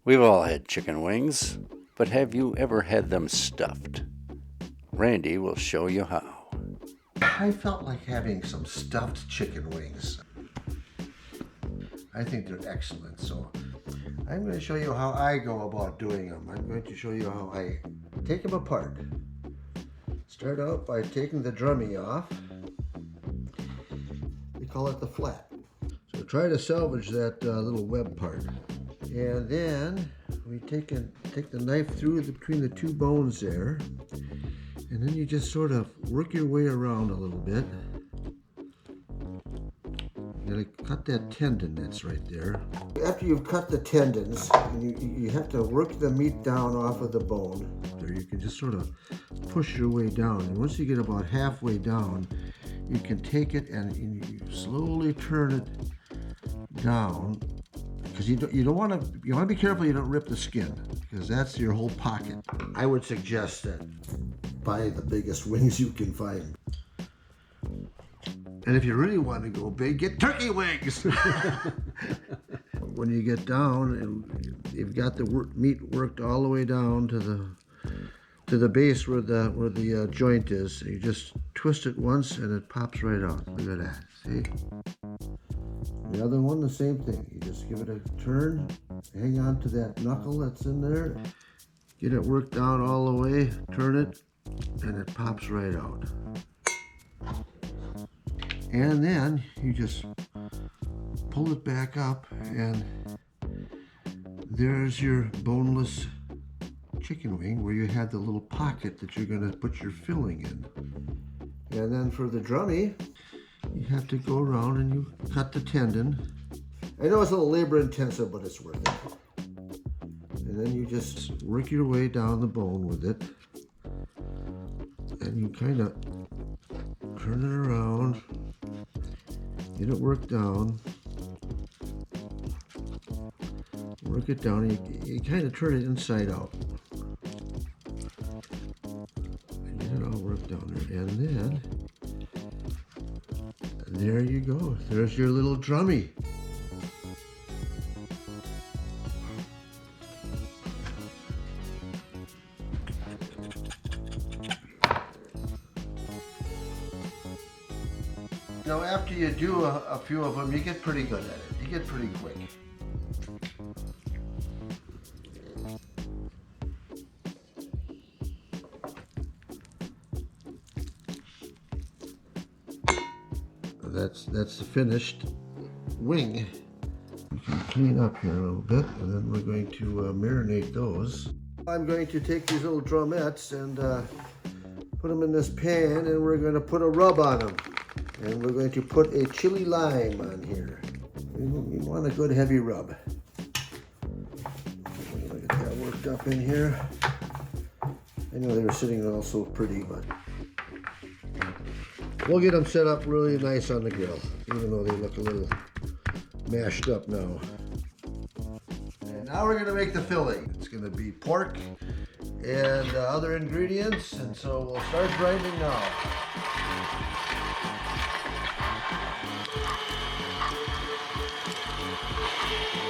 We've all had chicken wings, but have you ever had them stuffed? Randy will show you how. I felt like having some stuffed chicken wings. I think they're excellent, so I'm going to show you how I go about doing them. I'm going to show you how I take them apart. Start out by taking the drummy off. We call it the flat. So try to salvage that little web part. And then we take the knife through between the two bones there. And then you just sort of work your way around a little bit. You gotta cut that tendon that's right there. After you've cut the tendons, you have to work the meat down off of the bone. There, you can just sort of push your way down. And once you get about halfway down, you can take it and you slowly turn it down. Because you want to be careful you don't rip the skin, because that's your whole pocket. I would suggest that buy the biggest wings you can find. And if you really want to go big, get turkey wings. When you get down and you've got the meat worked all the way down to the base where the joint is, you just twist it once and it pops right out. Look at that. See? The other one, the same thing. You just give it a turn, hang on to that knuckle that's in there, get it worked down all the way, turn it, and it pops right out. And then you just pull it back up, and there's your boneless chicken wing where you had the little pocket that you're going to put your filling in. And then for the drummy, you have to go around and you cut the tendon. I know it's a little labor intensive, but it's worth it. And then you just work your way down the bone with it. And you kind of turn it around, get it worked down, work it down, and you kind of turn it inside out. And get it all worked down there. And then there you go. There's your little drummy. Now, after you do a few of them, you get pretty good at it. You get pretty quick. That's the finished wing. You can clean up here a little bit, and then we're going to marinate those. I'm going to take these little drumettes and put them in this pan, and we're going to put a rub on them. And we're going to put a chili lime on here. We want a good heavy rub. Get that worked up in here. I know they were sitting there all so pretty, but we'll get them set up really nice on the grill, even though they look a little mashed up now. And now we're going to make the filling. It's going to be pork and other ingredients, and so we'll start grinding now.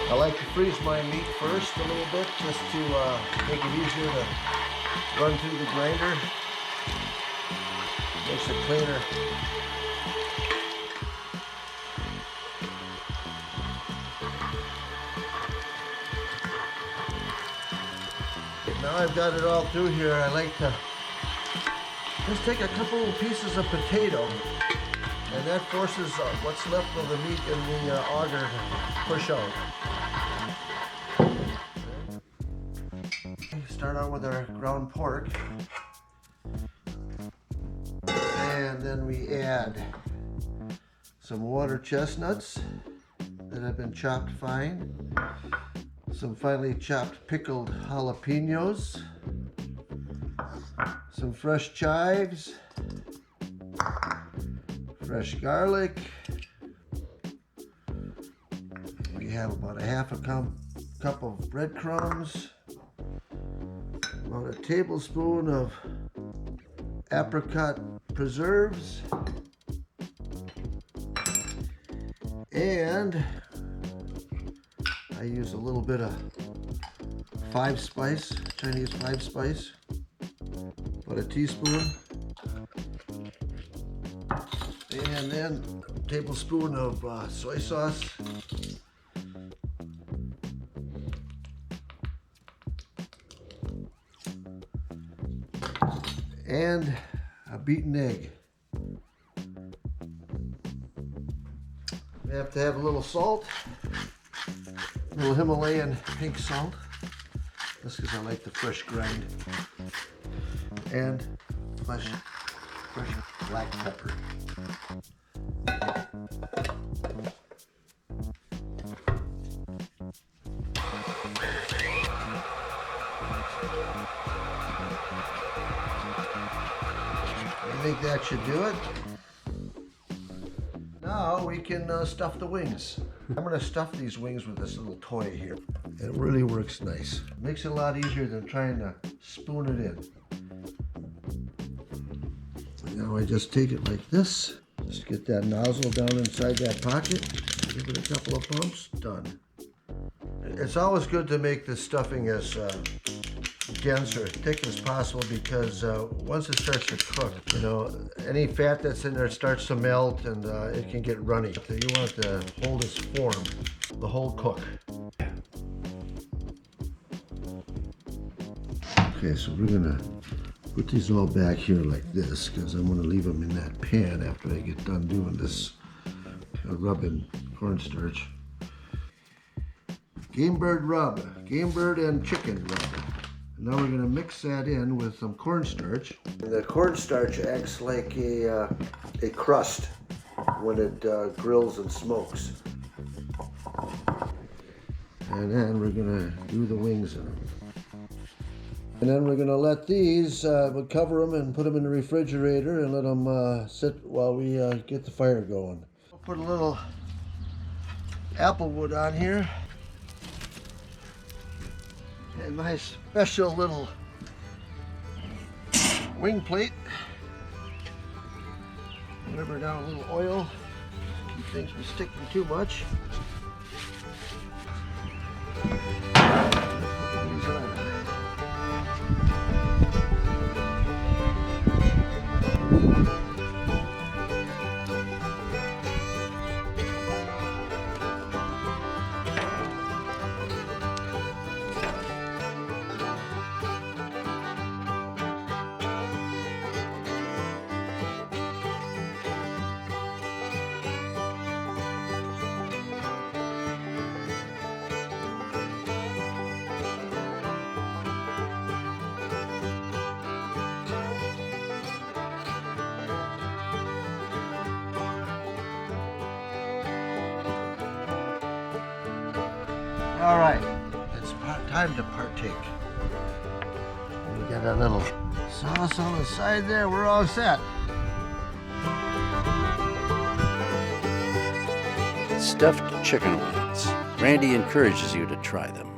I like to freeze my meat first a little bit, just to make it easier to run through the grinder. Makes it cleaner. Now I've got it all through here, I like to just take a couple of pieces of potato, and that forces what's left of the meat in the auger to push out. Start out with our ground pork, and then we add some water chestnuts that have been chopped fine, some finely chopped pickled jalapenos, some fresh chives, fresh garlic. We have about a half a cup of breadcrumbs, about a tablespoon of apricot preserves, and I use a little bit of 5 spice, Chinese 5 spice, about a teaspoon. And then a tablespoon of soy sauce. And a beaten egg. We have to have a little salt, a little Himalayan pink salt. That's because I like the fresh grind. And fresh black pepper. I think that should do it. Now we can stuff the wings. I'm going to stuff these wings with this little toy here. It really works nice. Makes it a lot easier than trying to spoon it in. Now I just take it like this. Just get that nozzle down inside that pocket. Give it a couple of pumps. Done. It's always good to make the stuffing as dense or thick as possible, because once it starts to cook, you know, any fat that's in there starts to melt and it can get runny. So you want it to hold its form the whole cook. Okay, so we're gonna put these all back here like this, because I'm gonna leave them in that pan after I get done doing this rubbing cornstarch. Game bird rub, game bird and chicken rub. Now we're going to mix that in with some cornstarch. The cornstarch acts like a crust when it grills and smokes. And then we're going to do the wings in them. And then we're going to let these, we'll cover them and put them in the refrigerator and let them sit while we get the fire going. We'll put a little apple wood on here. And my special little wing plate. Rubber down a little oil. Keep things from sticking too much. Put these on. All right, it's time to partake. We got a little sauce on the side there. We're all set. Stuffed chicken wings. Randy encourages you to try them.